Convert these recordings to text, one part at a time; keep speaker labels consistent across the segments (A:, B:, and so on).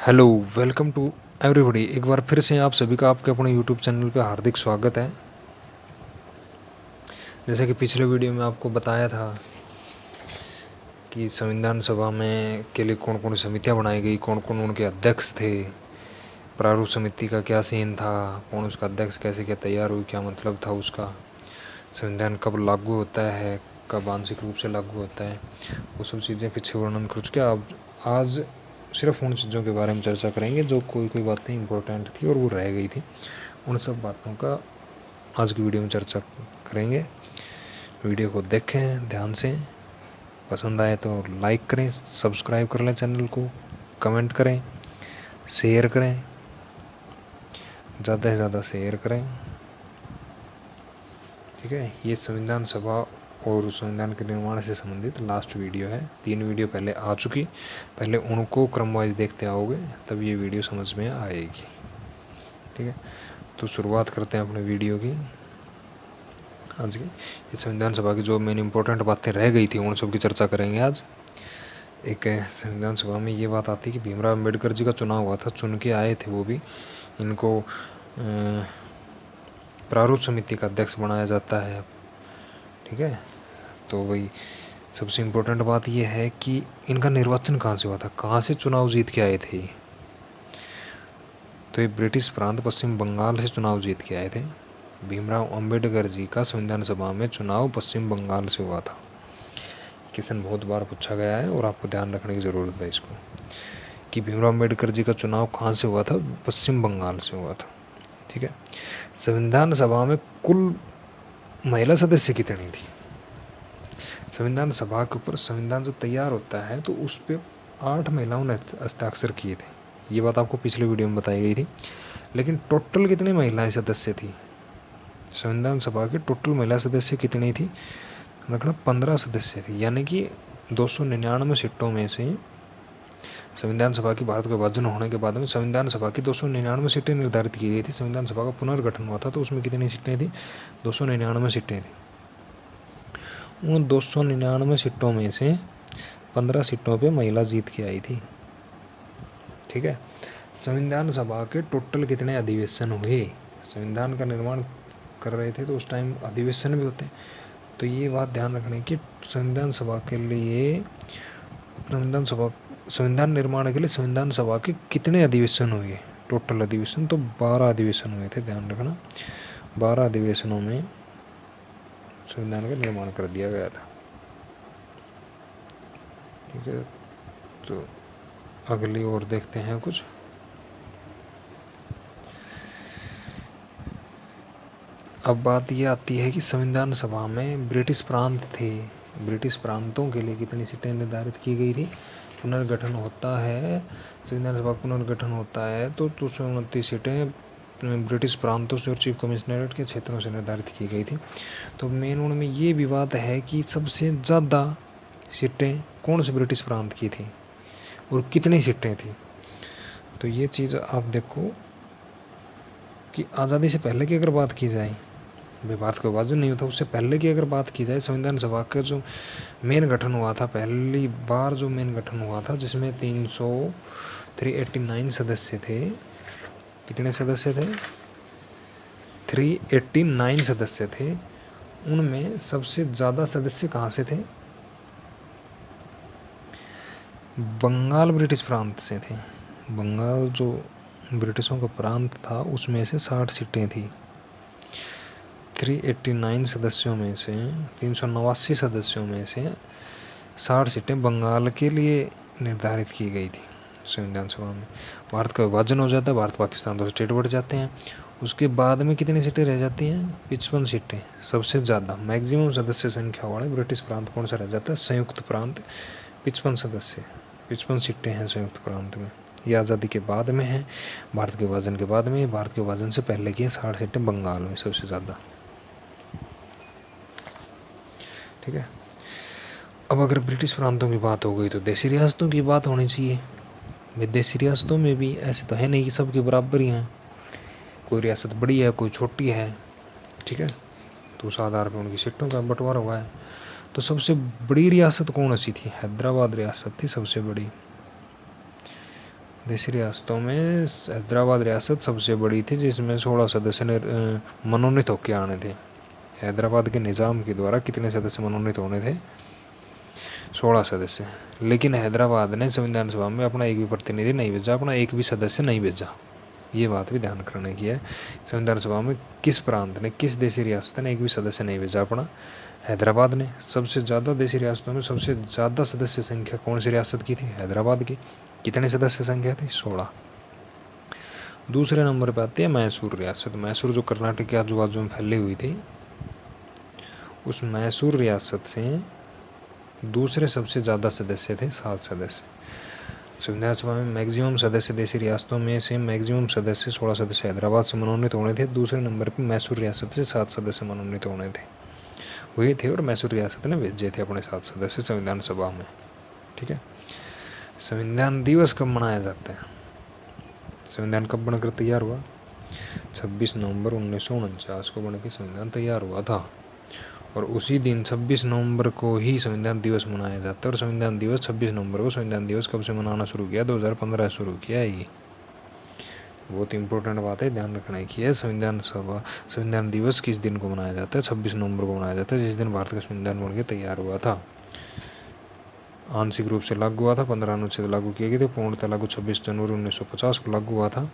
A: Hello, welcome to everybody. एक बार फिर से आप सभी का आपके अपने यूट्यूब चैनल पे हार्दिक स्वागत है। जैसे कि पिछले वीडियो में आपको बताया था कि संविधान सभा में के लिए कौन कौन सी समितियाँ बनाई गई, कौन कौन उनके अध्यक्ष थे, प्रारूप समिति का क्या सीन था, कौन उसका अध्यक्ष कैसे क्या तैयार हुई, क्या मतलब था उसका, संविधान कब लागू होता है, कब आंशिक रूप से लागू होता है, वो सब चीज़ें पीछे वर्णन कर चुके। अब आज सिर्फ उन चीज़ों के बारे में चर्चा करेंगे जो कोई बातें इंपॉर्टेंट थी और वो रह गई थी। उन सब बातों का आज की वीडियो में चर्चा करेंगे। वीडियो को देखें ध्यान से, पसंद आए तो लाइक करें, सब्सक्राइब कर लें चैनल को, कमेंट करें, शेयर करें, ज़्यादा से ज़्यादा शेयर करें। ठीक है, ये संविधान सभा और संविधान के निर्माण से संबंधित लास्ट वीडियो है। 3 वीडियो पहले आ चुकी, पहले उनको क्रम वाइज देखते आओगे तब ये वीडियो समझ में आएगी। ठीक है, तो शुरुआत करते हैं अपने वीडियो की आज की। ये संविधान सभा की जो मेन इम्पोर्टेंट बातें रह गई थी उन सब की चर्चा करेंगे आज। एक संविधान सभा में ये बात आती है कि भीमराव अम्बेडकर जी का चुनाव हुआ था, चुन के आए थे वो भी। इनको प्रारूप समिति का अध्यक्ष बनाया जाता है। ठीक है, तो वही सबसे इम्पोर्टेंट बात यह है कि इनका निर्वाचन कहाँ से हुआ था, कहाँ से चुनाव जीत के आए थे। तो ये ब्रिटिश प्रांत पश्चिम बंगाल से चुनाव जीत के आए थे। भीमराव अंबेडकर जी का संविधान सभा में चुनाव पश्चिम बंगाल से हुआ था। क्वेश्चन बहुत बार पूछा गया है और आपको ध्यान रखने की ज़रूरत है इसको, कि भीमराव अंबेडकर जी का चुनाव कहाँ से हुआ था, पश्चिम बंगाल से हुआ था। ठीक है, संविधान सभा में कुल महिला सदस्य कितनी थी। संविधान सभा के ऊपर संविधान जब तैयार होता है तो उस पर 8 महिलाओं ने हस्ताक्षर किए थे। ये बात आपको पिछले वीडियो में बताई गई थी। लेकिन टोटल कितनी महिलाएं सदस्य थी, संविधान सभा के टोटल महिला सदस्य कितनी थी, रखना 15 सदस्य थे। यानी कि 299 सीटों में से संविधान सभा की भारत का विभाजन होने के बाद में संविधान सभा की 299 सीटें निर्धारित की गई थी। संविधान सभा का पुनर्गठन हुआ था तो उसमें कितनी सीटें थी, 299 सीटें थी। उन 299 सीटों में से 15 सीटों पे महिला जीत के आई थी। ठीक है, संविधान सभा के टोटल कितने अधिवेशन हुए, संविधान का निर्माण कर रहे थे तो उस टाइम अधिवेशन भी होते हैं। तो ये बात ध्यान रखने की, संविधान सभा के लिए संविधान निर्माण के लिए संविधान सभा के कितने अधिवेशन हुए, टोटल अधिवेशन तो 12 अधिवेशन हुए थे। ध्यान रखना, 12 अधिवेशनों में संविधान का निर्माण कर दिया गया था। ठीक है, तो अगली ओर देखते हैं कुछ। अब बात ये आती है कि संविधान सभा में ब्रिटिश प्रांत थे, ब्रिटिश प्रांतों के लिए कितनी सीटें निर्धारित की गई थी। पुनर्गठन होता है, संविधान सभा पुनर्गठन होता है तो 229 सीटें ब्रिटिश प्रांतों से और चीफ कमिश्नरेट के क्षेत्रों से निर्धारित की गई थी। तो मेन उनमें ये विवाद है कि सबसे ज़्यादा सीटें कौन से ब्रिटिश प्रांत की थी और कितनी सीटें थी। तो ये चीज़ आप देखो कि आज़ादी से पहले की अगर बात की जाए, भारत का विभाजन नहीं होता उससे पहले की अगर बात की जाए, संविधान सभा का जो मेन गठन हुआ था, पहली बार जो मेन गठन हुआ था जिसमें 389 सदस्य थे। कितने सदस्य थे, 389 सदस्य थे। उनमें सबसे ज़्यादा सदस्य कहाँ से थे, बंगाल ब्रिटिश प्रांत से थे। बंगाल जो ब्रिटिशों का प्रांत था उसमें से 60 सीटें थी। 389 सदस्यों में से 389 सदस्यों में से 60 सीटें बंगाल के लिए निर्धारित की गई थी संविधान सभा में। भारत का विभाजन हो जाता है, भारत पाकिस्तान 2 स्टेट बढ़ जाते हैं। उसके बाद में कितनी सीटें रह जाती हैं, 55 सीटें। सबसे ज़्यादा मैक्सिमम सदस्य संख्या वाले ब्रिटिश प्रांत कौन सा रह जाता है, संयुक्त प्रांत। 55 सदस्य, 55 सीटें हैं संयुक्त प्रांत में। ये आज़ादी के बाद में है, भारत के विभाजन के बाद में। भारत के विभाजन से पहले की 60 सीटें बंगाल में सबसे ज़्यादा। ठीक है, अब अगर ब्रिटिश प्रांतों की बात हो गई तो देशी रियासतों की बात होनी चाहिए। विदेशी रियासतों में भी ऐसे तो है नहीं कि सबके बराबर ही हैं, कोई रियासत बड़ी है कोई छोटी है। ठीक है, तो उस आधार पर उनकी सीटों का बंटवारा हुआ है। तो सबसे बड़ी रियासत कौन सी थी, हैदराबाद रियासत थी सबसे बड़ी। देशी रियासतों में हैदराबाद रियासत सबसे बड़ी थी, जिसमें 16 सदस्य मनोनीत होकर आने थे। हैदराबाद के निज़ाम के द्वारा कितने सदस्य मनोनीत होने थे? 16 सदस्य। लेकिन हैदराबाद ने संविधान सभा में अपना एक भी प्रतिनिधि नहीं भेजा, अपना एक भी सदस्य नहीं भेजा। ये बात भी ध्यान रखने की है। संविधान सभा में किस प्रांत ने, किस देशी रियासत ने एक भी सदस्य नहीं भेजा? अपना हैदराबाद ने। सबसे ज़्यादा देशी रियासतों में सबसे ज़्यादा सदस्य संख्या कौन सी रियासत की थी? हैदराबाद की। कितने सदस्य संख्या थी? 16। दूसरे नंबर पर आती है मैसूर रियासत। मैसूर जो कर्नाटक के आजू बाजू में फैली हुई थी, उस मैसूर रियासत से दूसरे सबसे ज़्यादा सदस्य थे, 7 सदस्य। संविधान सभा में मैक्सिमम सदस्य देशी रियासतों में से मैक्सिमम सदस्य 16 सदस्य हैदराबाद से मनोनीत होने थे। दूसरे नंबर पर मैसूर रियासत से 7 सदस्य मनोनीत हुए थे और मैसूर रियासत ने भेजे थे अपने 7 सदस्य संविधान सभा में। ठीक है। संविधान दिवस कब मनाया जाता है? संविधान कब बनकर तैयार हुआ? 26 नवंबर 1949 को बनकर संविधान तैयार हुआ था, और उसी दिन 26 नवंबर को ही संविधान दिवस मनाया जाता है। और संविधान दिवस 26 नवंबर को संविधान दिवस कब से मनाना शुरू किया? 2015 शुरू किया है। ये बहुत इंपॉर्टेंट बात है, ध्यान रखने की है। संविधान दिवस किस दिन को मनाया जाता है? 26 नवंबर को मनाया जाता है, जिस दिन भारत का संविधान बनकर तैयार हुआ था। आंशिक रूप से लागू हुआ था, 15 अनुच्छेद लागू किए गए थे। पूर्णतः लागू 26 जनवरी 1950 को लागू हुआ था।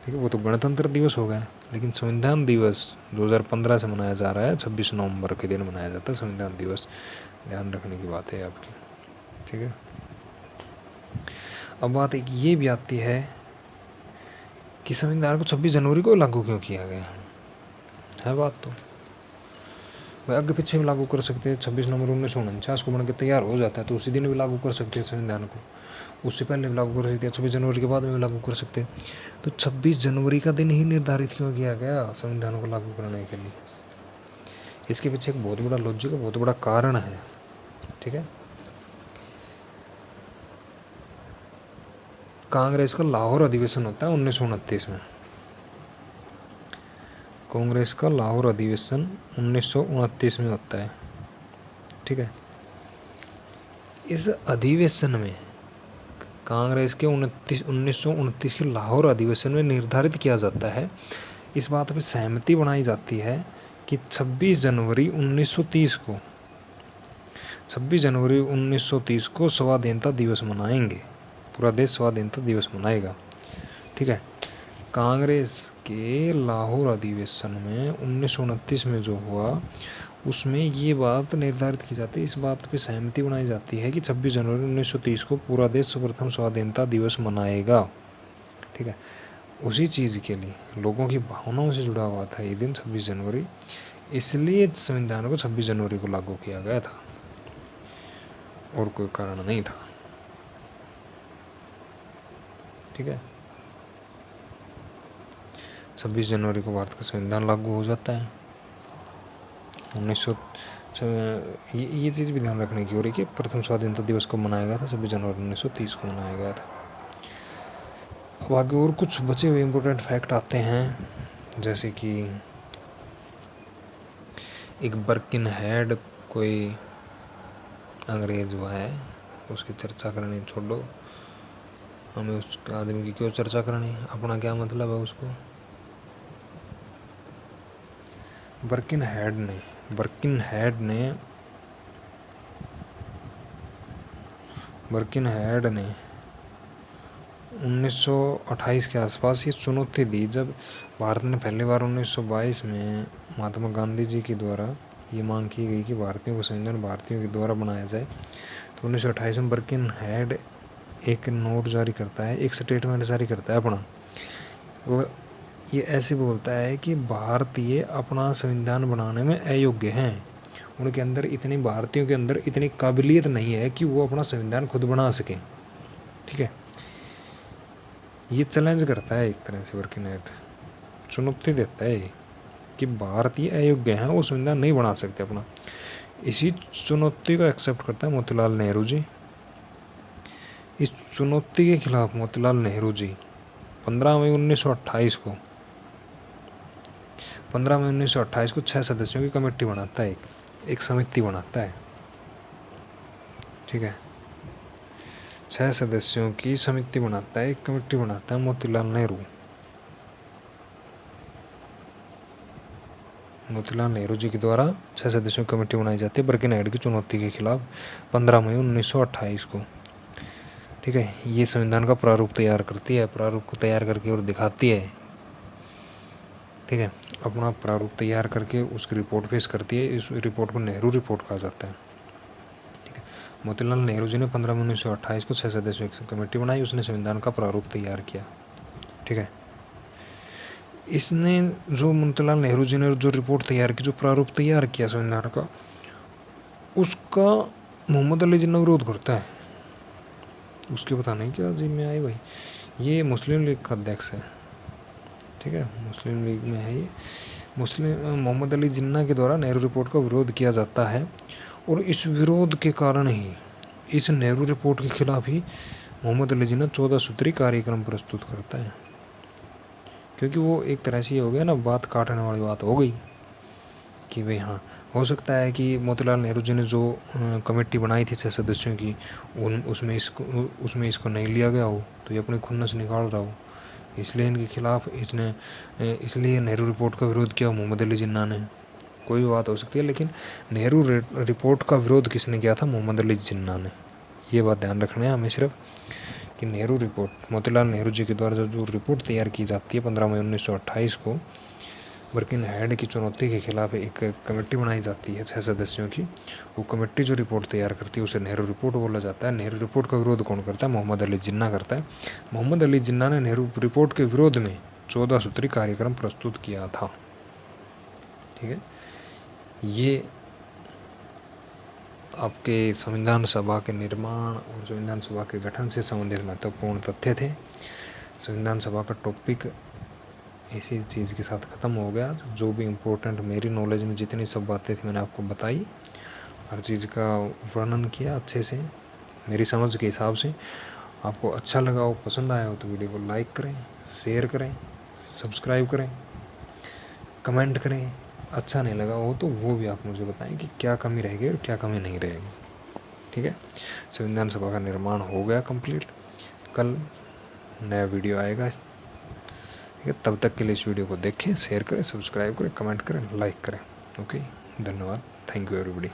A: ठीक है, वो तो गणतंत्र दिवस हो गया, लेकिन संविधान दिवस 2015 से मनाया जा रहा है, 26 नवंबर के दिन मनाया जाता है संविधान दिवस। ध्यान रखने की बात है आपकी। ठीक है। अब बात एक ये भी आती है कि संविधान को 26 जनवरी को लागू क्यों किया गया है? बात तो भाई आगे पीछे भी लागू कर सकते हैं। 26 नवंबर 1949 को बनकर तैयार हो जाता है, तो उसी दिन भी लागू कर सकते हैं संविधान को। उससे पहले भी लागू कर सकते हैं, 26 जनवरी के बाद में भी लागू कर सकते हैं। तो 26 जनवरी का दिन ही निर्धारित क्यों किया गया संविधान को लागू करने के लिए? इसके पीछे एक बहुत बड़ा लॉजिक, बहुत बड़ा कारण है। ठीक है। कांग्रेस का लाहौर अधिवेशन होता है 1929 में। कांग्रेस का लाहौर अधिवेशन 1929 में होता है। ठीक है। इस अधिवेशन में कांग्रेस के 1929 के लाहौर अधिवेशन में निर्धारित किया जाता है, इस बात पर सहमति बनाई जाती है कि 26 जनवरी 1930 को स्वाधीनता दिवस मनाएंगे। पूरा देश स्वाधीनता दिवस मनाएगा। ठीक है। कांग्रेस के लाहौर अधिवेशन में 1929 में जो हुआ, उसमें ये बात निर्धारित की जाती है, इस बात पे सहमति बनाई जाती है कि 26 जनवरी 1930 को पूरा देश सर्वप्रथम स्वाधीनता दिवस मनाएगा। ठीक है। उसी चीज़ के लिए लोगों की भावनाओं से जुड़ा हुआ था ये दिन 26 जनवरी, इसलिए संविधान को 26 जनवरी को लागू किया गया था, और कोई कारण नहीं था। ठीक है। 26 जनवरी को भारत का संविधान लागू हो जाता है। 1900 ये चीज़ भी ध्यान रखने की हो रही कि प्रथम स्वाधीनता दिवस को मनाया गया था, 26 जनवरी 1930 को मनाया गया था। अब आगे और कुछ बचे हुए इम्पोर्टेंट फैक्ट आते हैं, जैसे कि एक बर्किनहेड कोई अंग्रेज हुआ है, उसकी चर्चा करनी छोड़ो, हमें उस आदमी की क्यों चर्चा करनी, अपना क्या मतलब है उसको। बर्किनहेड ने 1928 के आसपास ये चुनौती दी, जब भारत ने पहली बार 1922 में महात्मा गांधी जी के द्वारा ये मांग की गई कि भारतीयों को संविधान भारतीयों के द्वारा बनाया जाए। तो 1928 में बर्किनहेड एक नोट जारी करता है, एक स्टेटमेंट जारी करता है अपना। वो ये ऐसे बोलता है कि भारतीय अपना संविधान बनाने में अयोग्य हैं, उनके अंदर इतनी, भारतीयों के अंदर इतनी काबिलियत नहीं है कि वो अपना संविधान खुद बना सकें। ठीक है। ये चैलेंज करता है एक तरह से, बर्किनहेड चुनौती देता है कि भारतीय अयोग्य हैं, वो संविधान नहीं बना सकते अपना। इसी चुनौती को एक्सेप्ट करता है मोतीलाल नेहरू जी। इस चुनौती के खिलाफ मोतीलाल नेहरू जी 15 मई 1928 को 6 सदस्यों की कमेटी बनाता है, एक समिति बनाता है। ठीक है। 6 सदस्यों की समिति बनाता है, एक कमेटी बनाता है मोतीलाल नेहरू। मोतीलाल नेहरू जी के द्वारा 6 सदस्यों की कमेटी बनाई जाती है बर्किन-हेड की चुनौती के खिलाफ 15 मई 1928 को। ठीक है, ये संविधान का प्रारूप तैयार करती है, प्रारूप को तैयार करके और दिखाती है। ठीक है, अपना प्रारूप तैयार करके उसकी रिपोर्ट पेश करती है। इस रिपोर्ट को नेहरू रिपोर्ट कहा जाता है। ठीक है, मोतीलाल नेहरू जी ने 15 मई 1928 को 6 सदस्यों की कमेटी बनाई, उसने संविधान का प्रारूप तैयार किया। ठीक है, इसने जो मोतीलाल नेहरू जी ने जो रिपोर्ट तैयार की, जो प्रारूप तैयार किया संविधान का, उसका मोहम्मद अली जिन्ना विरोध करता है। उसके पता नहीं क्या जी में आई भाई, ये मुस्लिम लीग का अध्यक्ष है। ठीक है, मुस्लिम लीग में है ये। मोहम्मद अली जिन्ना के द्वारा नेहरू रिपोर्ट का विरोध किया जाता है और इस विरोध के कारण ही, इस नेहरू रिपोर्ट के खिलाफ ही मोहम्मद अली जिन्ना 14 सूत्री कार्यक्रम प्रस्तुत करता है। क्योंकि वो एक तरह से हो गया ना, बात काटने वाली बात हो गई कि भाई हाँ, हो सकता है कि मोतीलाल नेहरू जी ने जो कमेटी बनाई थी 6 सदस्यों की, उसमें इसको नहीं लिया गया हो, तो ये अपनी खुन्नस निकाल रहा हो, इसलिए इनके खिलाफ इसलिए नेहरू रिपोर्ट का विरोध किया मोहम्मद अली जिन्ना ने। कोई बात हो सकती है, लेकिन नेहरू रिपोर्ट का विरोध किसने किया था? मोहम्मद अली जिन्ना ने। ये बात ध्यान रखना है हमें सिर्फ, कि नेहरू रिपोर्ट, मोतीलाल नेहरू जी के द्वारा जो रिपोर्ट तैयार की जाती है 15 मई 1928 को, बर्किन-हेड की चुनौती के खिलाफ एक कमेटी बनाई जाती है 6 सदस्यों की। वो कमेटी जो रिपोर्ट तैयार करती है उसे नेहरू रिपोर्ट बोला जाता है। नेहरू रिपोर्ट का विरोध कौन करता है? मोहम्मद अली जिन्ना करता है। मोहम्मद अली जिन्ना ने नेहरू रिपोर्ट के विरोध में 14 सूत्री कार्यक्रम प्रस्तुत किया था। ठीक है, ये आपके संविधान सभा के निर्माण और संविधान सभा के गठन से संबंधित महत्वपूर्ण तथ्य थे। संविधान सभा का टॉपिक इसी चीज़ के साथ ख़त्म हो गया। जो भी इम्पोर्टेंट मेरी नॉलेज में जितनी सब बातें थी मैंने आपको बताई, हर चीज़ का वर्णन किया अच्छे से मेरी समझ के हिसाब से। आपको अच्छा लगा हो, पसंद आया हो तो वीडियो को लाइक करें, शेयर करें, सब्सक्राइब करें, कमेंट करें। अच्छा नहीं लगा हो तो वो भी आप मुझे बताएं कि क्या कमी रहेगी और क्या कमी नहीं रहेगी। ठीक है, संविधान सभा का निर्माण हो गया कंप्लीट। कल नया वीडियो आएगा। ठीक है, तब तक के लिए इस वीडियो को देखें, शेयर करें, सब्सक्राइब करें, कमेंट करें, लाइक करें। ओके, धन्यवाद। Thank you everybody.